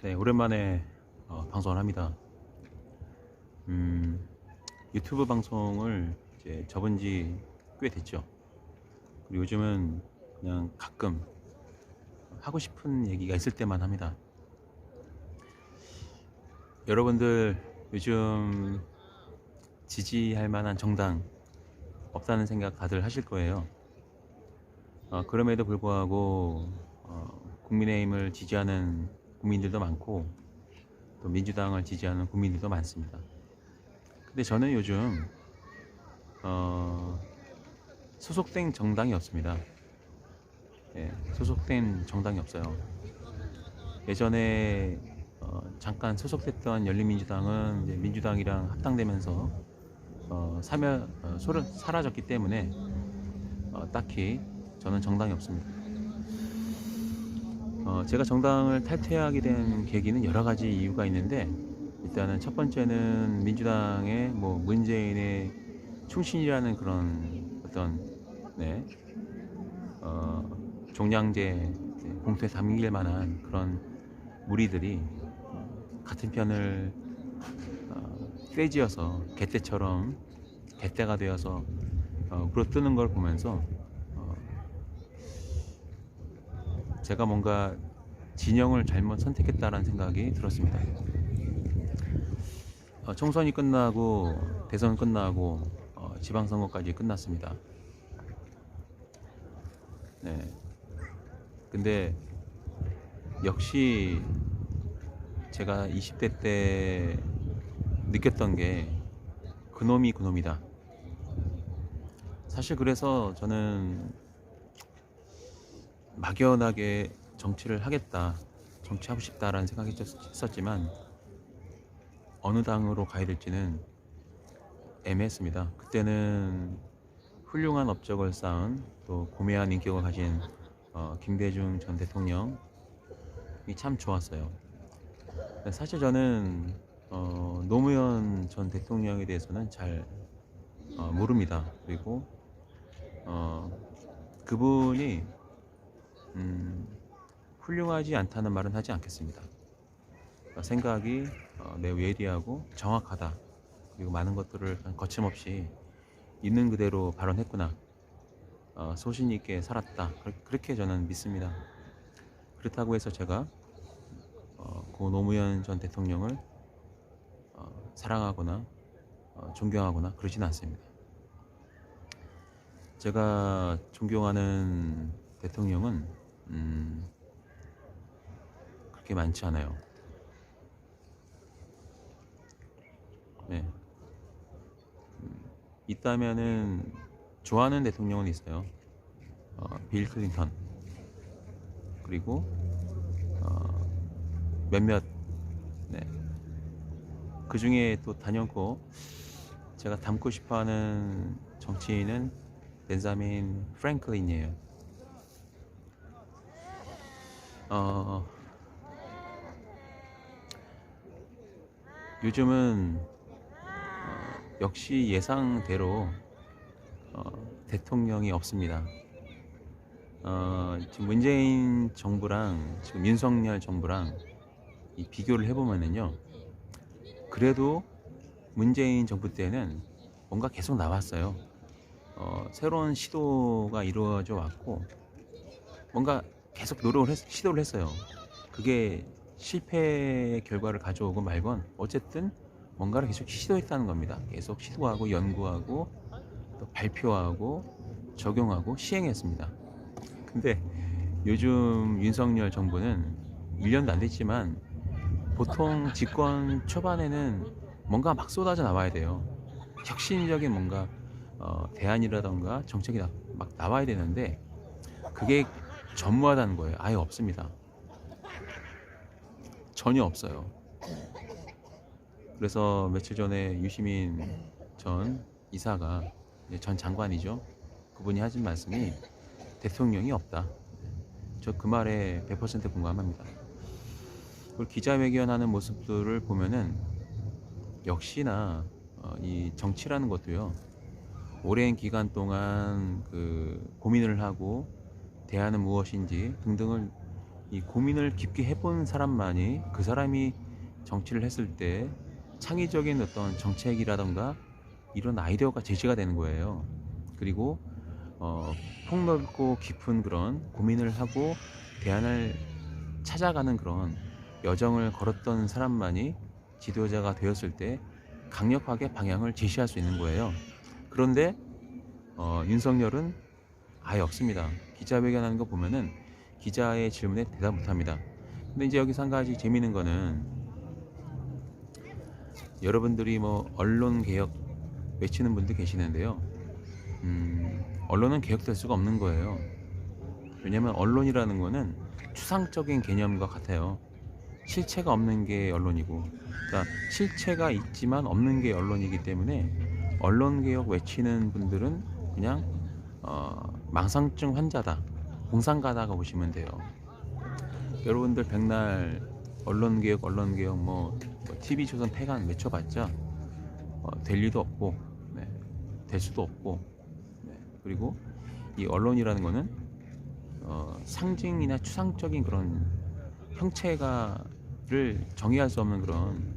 네, 오랜만에 방송을 합니다. 유튜브 방송을 이제 접은 지 꽤 됐죠. 그리고 요즘은 그냥 가끔 하고 싶은 얘기가 있을 때만 합니다. 여러분들 요즘 지지할 만한 정당 없다는 생각 다들 하실 거예요. 그럼에도 불구하고 국민의힘을 지지하는 국민들도 많고 또 민주당을 지지하는 국민들도 많습니다. 근데 저는 요즘 어, 소속된 정당이 없습니다. 예, 소속된 정당이 없어요. 예전에 잠깐 소속됐던 열린민주당은 이제 민주당이랑 합당되면서 사라졌기 때문에 딱히 저는 정당이 없습니다. 제가 정당을 탈퇴하게 된 계기는 여러 가지 이유가 있는데, 일단은 첫 번째는 민주당의 뭐 문재인의 충신이라는 그런 어떤 네, 어, 종량제 공투에 담길 만한 그런 무리들이 같은 편을 꾀지어서 개떼가 되어서 물어뜨는 걸 보면서 어, 제가 뭔가 진영을 잘못 선택했다라는 생각이 들었습니다. 총선이 끝나고 대선 끝나고 지방선거까지 끝났습니다. 네. 근데 역시 제가 20대 때 느꼈던 게 그놈이 그놈이다. 사실 그래서 저는 막연하게 정치를 하겠다, 정치하고 싶다라는 생각이 했었지만 어느 당으로 가야 될지는 애매했습니다. 그때는 훌륭한 업적을 쌓은 또 고매한 인격을 가진 김대중 전 대통령이 참 좋았어요. 사실 저는 노무현 전 대통령에 대해서는 잘 모릅니다. 그리고 그분이 훌륭하지 않다는 말은 하지 않겠습니다. 생각이 매우 예리하고 정확하다. 그리고 많은 것들을 거침없이 있는 그대로 발언했구나. 소신 있게 살았다. 그렇게 저는 믿습니다. 그렇다고 해서 제가 고 노무현 전 대통령을 사랑하거나 존경하거나 그러진 않습니다. 제가 존경하는 대통령은 그렇게 많지 않아요. 네. 있다면은 좋아하는 대통령은 있어요. 빌 클린턴, 그리고 몇몇, 네. 그 중에 또 단연코 제가 닮고 싶어하는 정치인은 벤자민 프랭클린이에요. 요즘은 역시 예상대로 대통령이 없습니다. 지금 문재인 정부랑 지금 윤석열 정부랑 이 비교를 해보면은요, 그래도 문재인 정부 때는 뭔가 계속 나왔어요. 새로운 시도가 이루어져 왔고 뭔가 계속 시도를 했어요. 그게 실패의 결과를 가져오고 말건 어쨌든 뭔가를 계속 시도했다는 겁니다. 계속 시도하고 연구하고 또 발표하고 적용하고 시행했습니다. 근데 요즘 윤석열 정부는 1년도 안 됐지만 보통 집권 초반에는 뭔가 막 쏟아져 나와야 돼요. 혁신적인 뭔가 대안이라던가 정책이 막 나와야 되는데 그게 전무하다는 거예요. 아예 없습니다. 전혀 없어요. 그래서 며칠 전에 유시민 전 이사가, 전 장관이죠, 그분이 하신 말씀이 대통령이 없다. 저 그 말에 100% 공감합니다. 그리고 기자회견하는 모습들을 보면은 역시나 이 정치라는 것도요, 오랜 기간 동안 그 고민을 하고 대안은 무엇인지 등등을 이 고민을 깊게 해본 사람만이 그 사람이 정치를 했을 때 창의적인 어떤 정책이라던가 이런 아이디어가 제시가 되는 거예요. 그리고 폭넓고 깊은 그런 고민을 하고 대안을 찾아가는 그런 여정을 걸었던 사람만이 지도자가 되었을 때 강력하게 방향을 제시할 수 있는 거예요. 그런데 윤석열은 아예 없습니다. 기자회견하는 거 보면은 기자의 질문에 대답 못합니다. 근데 이제 여기서 한 가지 재미있는 거는 여러분들이 뭐 언론 개혁 외치는 분들 계시는데요. 언론은 개혁될 수가 없는 거예요. 왜냐면 언론이라는 거는 추상적인 개념과 같아요. 실체가 없는 게 언론이고, 그러니까 실체가 있지만 없는 게 언론이기 때문에 언론 개혁 외치는 분들은 그냥 망상증 환자다, 공상가다가 보시면 돼요. 여러분들 백날 언론 개혁 뭐 TV조선 폐간 외쳐봤자 될 리도 없고, 네, 될 수도 없고, 네, 그리고 이 언론이라는 거는 상징이나 추상적인 그런 형체가를 정의할 수 없는 그런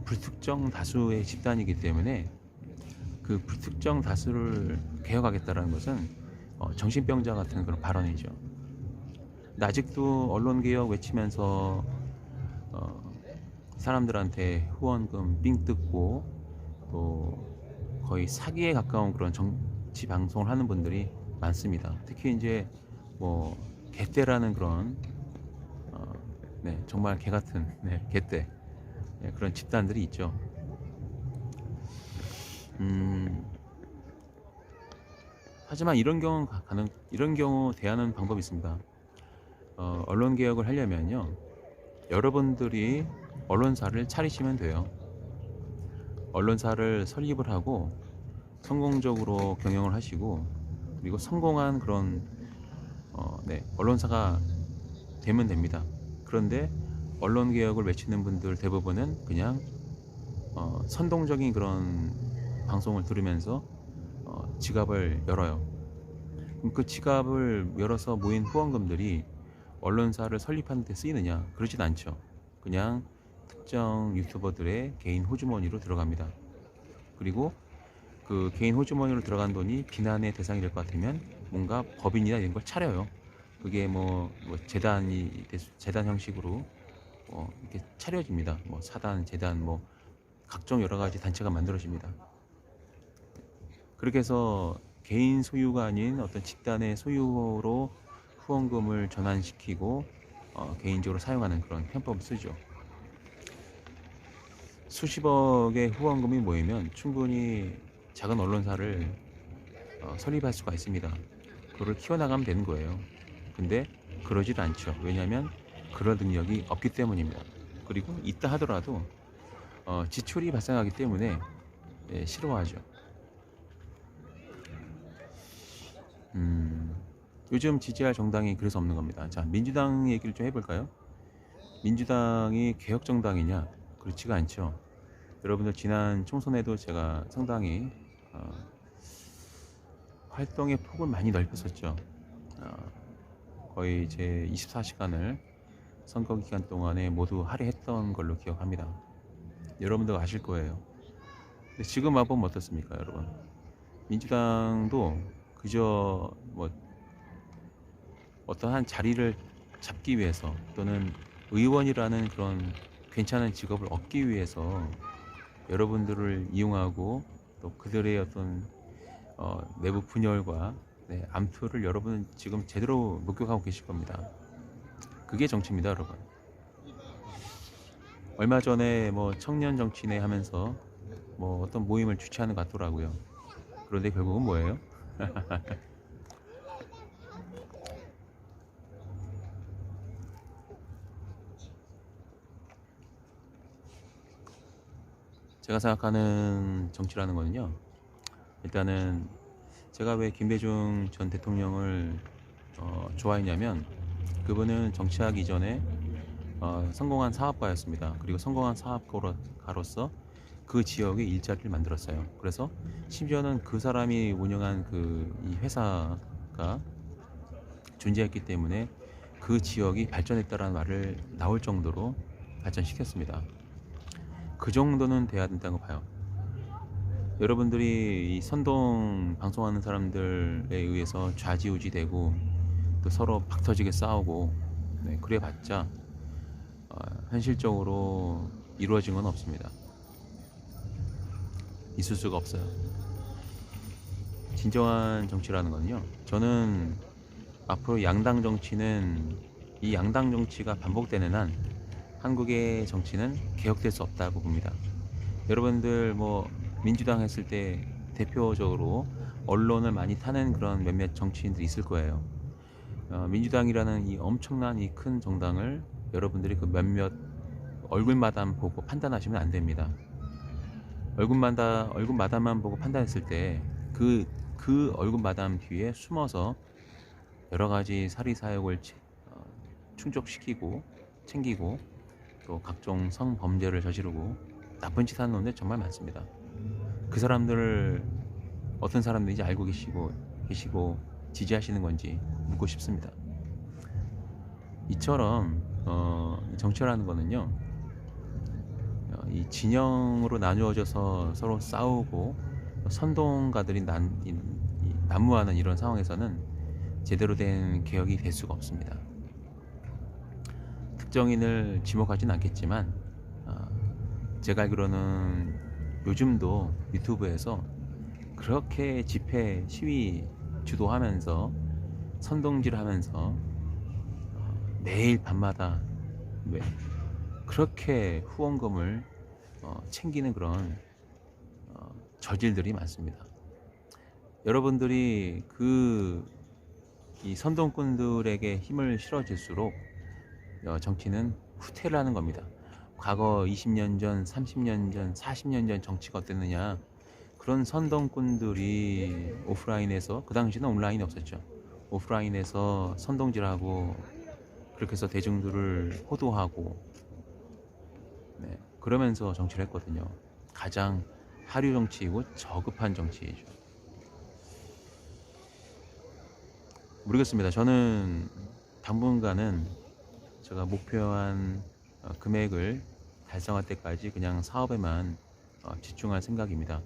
불특정 다수의 집단이기 때문에 그 불특정 다수를 개혁하겠다는 것은 정신병자 같은 그런 발언이죠. 근데 아직도 언론 개혁 외치면서 사람들한테 후원금 삥 뜯고 또 거의 사기에 가까운 그런 정치 방송을 하는 분들이 많습니다. 특히 이제 뭐 개떼라는 그런 네, 정말 개 같은 개떼, 네, 그런 집단들이 있죠. 하지만 이런 경우 대하는 방법이 있습니다. 언론 개혁을 하려면요, 여러분들이 언론사를 차리시면 돼요. 언론사를 설립을 하고 성공적으로 경영을 하시고, 그리고 성공한 그런 언론사가 되면 됩니다. 그런데 언론 개혁을 외치는 분들 대부분은 그냥 선동적인 그런 방송을 들으면서 지갑을 열어요. 그 지갑을 열어서 모인 후원금들이 언론사를 설립하는 데 쓰이느냐? 그러진 않죠. 그냥 특정 유튜버들의 개인 호주머니로 들어갑니다. 그리고 그 개인 호주머니로 들어간 돈이 비난의 대상이 될 것 같으면 뭔가 법인이나 이런 걸 차려요. 그게 뭐 재단 형식으로 이렇게 차려집니다. 뭐 사단, 재단, 뭐 각종 여러 가지 단체가 만들어집니다. 그렇게 해서 개인 소유가 아닌 어떤 집단의 소유로 후원금을 전환시키고 개인적으로 사용하는 그런 편법을 쓰죠. 수십억의 후원금이 모이면 충분히 작은 언론사를 설립할 수가 있습니다. 그거를 키워나가면 되는 거예요. 근데 그러질 않죠. 왜냐하면 그럴 능력이 없기 때문입니다. 그리고 있다 하더라도 지출이 발생하기 때문에 싫어하죠. 요즘 지지할 정당이 그래서 없는 겁니다. 자, 민주당 얘기를 좀 해볼까요? 민주당이 개혁정당이냐? 그렇지가 않죠. 여러분들 지난 총선에도 제가 상당히 활동의 폭을 많이 넓혔었죠. 거의 제 24시간을 선거 기간 동안에 모두 할애했던 걸로 기억합니다. 여러분도 아실 거예요. 근데 지금 와보면 어떻습니까, 여러분? 민주당도 그저 뭐 어떠한 자리를 잡기 위해서 또는 의원이라는 그런 괜찮은 직업을 얻기 위해서 여러분들을 이용하고 또 그들의 어떤 내부 분열과 암투를 여러분은 지금 제대로 목격하고 계실 겁니다. 그게 정치입니다, 여러분. 얼마 전에 뭐 청년 정치네 하면서 뭐 어떤 모임을 주최하는 것 같더라고요. 그런데 결국은 뭐예요? 제가 생각하는 정치라는 거는요, 일단은 제가 왜 김대중 전 대통령을 좋아했냐면 그분은 정치하기 이전에 성공한 사업가였습니다. 그리고 성공한 사업가로서 그 지역에 일자리를 만들었어요. 그래서 심지어는 그 사람이 운영한 이 회사가 존재했기 때문에 그 지역이 발전했다라는 말을 나올 정도로 발전시켰습니다. 그 정도는 돼야 된다고 봐요. 여러분들이 이 선동 방송하는 사람들에 의해서 좌지우지되고 또 서로 박터지게 싸우고, 네, 그래봤자 현실적으로 이루어진 건 없습니다. 있을 수가 없어요. 진정한 정치라는 건요, 저는 앞으로 양당 정치는, 이 양당 정치가 반복되는 한 한국의 정치는 개혁될 수 없다고 봅니다. 여러분들 뭐 민주당 했을 때 대표적으로 언론을 많이 타는 그런 몇몇 정치인들이 있을 거예요. 민주당이라는 이 엄청난 이 큰 정당을 여러분들이 그 몇몇 얼굴마담 보고 판단하시면 안 됩니다. 얼굴마담만 보고 판단했을 때 그 얼굴마담 뒤에 숨어서 여러 가지 사리사욕을 충족시키고 챙기고 또 각종 성범죄를 저지르고 나쁜 짓 하는 놈들 정말 많습니다. 그 사람들을 어떤 사람들인지 알고 계시고 지지하시는 건지 묻고 싶습니다. 이처럼 정치라는 거는요, 이 진영으로 나누어져서 서로 싸우고 선동가들이 난무하는 이런 상황에서는 제대로 된 개혁이 될 수가 없습니다. 특정인을 지목하진 않겠지만 제가 알기로는 요즘도 유튜브에서 그렇게 집회 시위 주도하면서 선동질하면서 매일 밤마다 그렇게 후원금을 챙기는 그런 저질들이 많습니다. 여러분들이 이 선동꾼들에게 힘을 실어줄수록 정치는 후퇴를 하는 겁니다. 과거 20년 전, 30년 전, 40년 전 정치가 어땠느냐, 그런 선동꾼들이 오프라인에서, 그 당시는 온라인이 없었죠, 오프라인에서 선동질하고 그렇게 해서 대중들을 호도하고, 네, 그러면서 정치를 했거든요. 가장 하류 정치이고 저급한 정치이죠. 모르겠습니다. 저는 당분간은 제가 목표한 금액을 달성할 때까지 그냥 사업에만 집중할 생각입니다.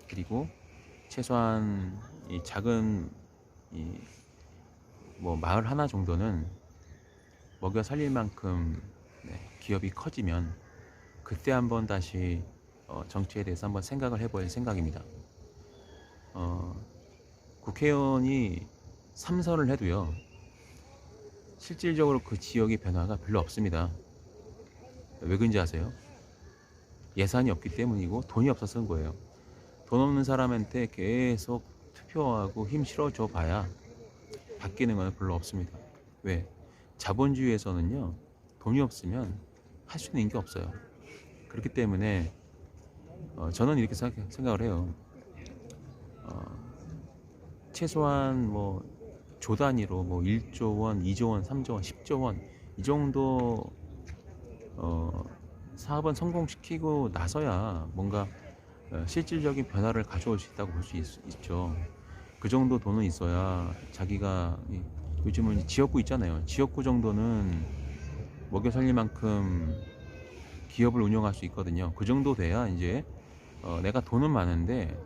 그리고 최소한 이 작은 뭐 마을 하나 정도는 먹여 살릴 만큼, 네, 기업이 커지면 그때 한번 다시 정치에 대해서 한번 생각을 해볼 생각입니다. 국회의원이 3선을 해도요, 실질적으로 그 지역의 변화가 별로 없습니다. 왜 그런지 아세요? 예산이 없기 때문이고 돈이 없어서인 거예요. 돈 없는 사람한테 계속 투표하고 힘 실어줘 봐야 바뀌는 건 별로 없습니다. 왜? 자본주의에서는요, 돈이 없으면 할 수 있는 게 없어요. 그렇기 때문에 저는 이렇게 생각을 해요. 최소한 뭐 조 단위로 뭐 1조 원, 2조 원, 3조 원, 10조 원 이 정도 사업은 성공시키고 나서야 뭔가 실질적인 변화를 가져올 수 있다고 볼 수 있죠. 그 정도 돈은 있어야 자기가, 요즘은 지역구 있잖아요. 지역구 정도는 먹여 살릴 만큼 기업을 운영할 수 있거든요. 그 정도 돼야 이제 내가 돈은 많은데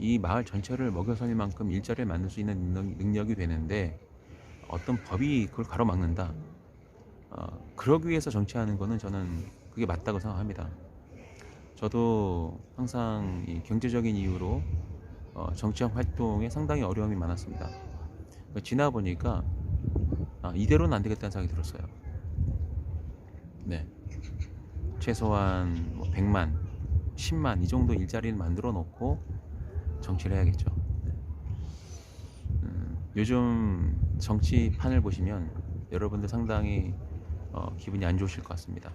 이 마을 전체를 먹여 살릴 만큼 일자리를 만들 수 있는 능력이 되는데 어떤 법이 그걸 가로막는다. 그러기 위해서 정치하는 거는 저는 그게 맞다고 생각합니다. 저도 항상 이 경제적인 이유로 정치적 활동에 상당히 어려움이 많았습니다. 지나 보니까 이대로는 안 되겠다는 생각이 들었어요. 네, 최소한 뭐 100만, 10만 이 정도 일자리를 만들어 놓고 정치를 해야겠죠. 요즘 정치판을 보시면 여러분들 상당히 기분이 안 좋으실 것 같습니다.